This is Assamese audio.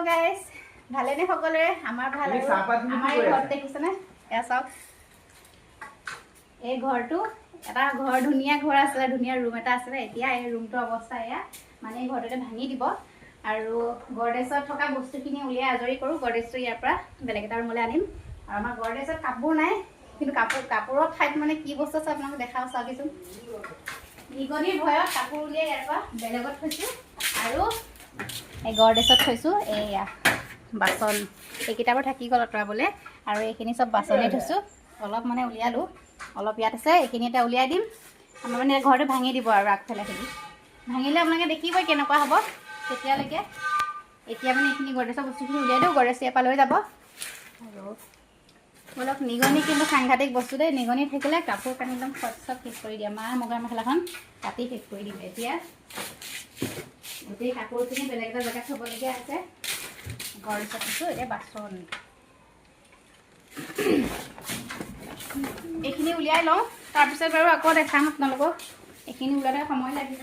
হেল্ল' গাইজ, ভালেনে সকলোৰে? আমাৰ ভাল। আমাৰ এই ঘৰত দেখিছেনে? এয়া চাওক, এই ঘৰটো এটা ঘৰ, ধুনীয়া ঘৰ আছিলে, ধুনীয়া ৰুম এটা আছিলে। এতিয়া এই ৰুমটোৰ অৱস্থা এয়া, মানে এই ঘৰটোতে ভাঙি দিব আৰু গডৰেজত থকা বস্তুখিনি উলিয়াই আজৰি কৰোঁ। গডৰেজটো ইয়াৰ পৰা বেলেগ এটা ৰুমলৈ আনিম। আৰু আমাৰ গডৰেজত কাপোৰ নাই, কিন্তু কাপোৰৰ ঠাইত মানে কি বস্তু আছে আপোনালোকে দেখাওঁ চাওকচোন। নিগনিৰ ভয়ত কাপোৰ উলিয়াই ইয়াৰ পৰা বেলেগত থৈছোঁ আৰু এই গডৰেজত থৈছোঁ। এয়া বাচন, এইকেইটা বাৰু থাকি গ'ল আঁতৰাবলৈ, আৰু এইখিনি চব বাচনেই থৈছোঁ। অলপ মানে উলিয়ালোঁ, অলপ ইয়াত আছে, এইখিনি এটা উলিয়াই দিম। আমাৰ মানে ঘৰটো ভাঙি দিব আৰু আগফালে খেলি ভাঙিলে আপোনালোকে দেখিবই কেনেকুৱা হ'ব তেতিয়ালৈকে। এতিয়া মানে এইখিনি গডৰেজৰ বস্তুখিনি উলিয়াই দিওঁ, গডৰেজ ইয়াৰ পৰা লৈ যাব। আৰু অলপ নিগনি কিন্তু সাংঘাতিক বস্তু দেই। নিগনি থাকিলে কাপোৰ কানি একদম চব শেষ কৰি দিয়ে। মাৰ মুগাৰ মেখেলাখন কাটি শেষ কৰি দিম। এতিয়া গোটেই কাপোৰখিনি বেলেগ এটা জেগাত থ'বলগীয়া আছে। গডৰেজত থৈছোঁ। এতিয়া বাচন এইখিনি উলিয়াই লওঁ, তাৰপিছত বাৰু আকৌ দেখাম আপোনালোকক। এইখিনি ওলাওঁতে সময় লাগিব।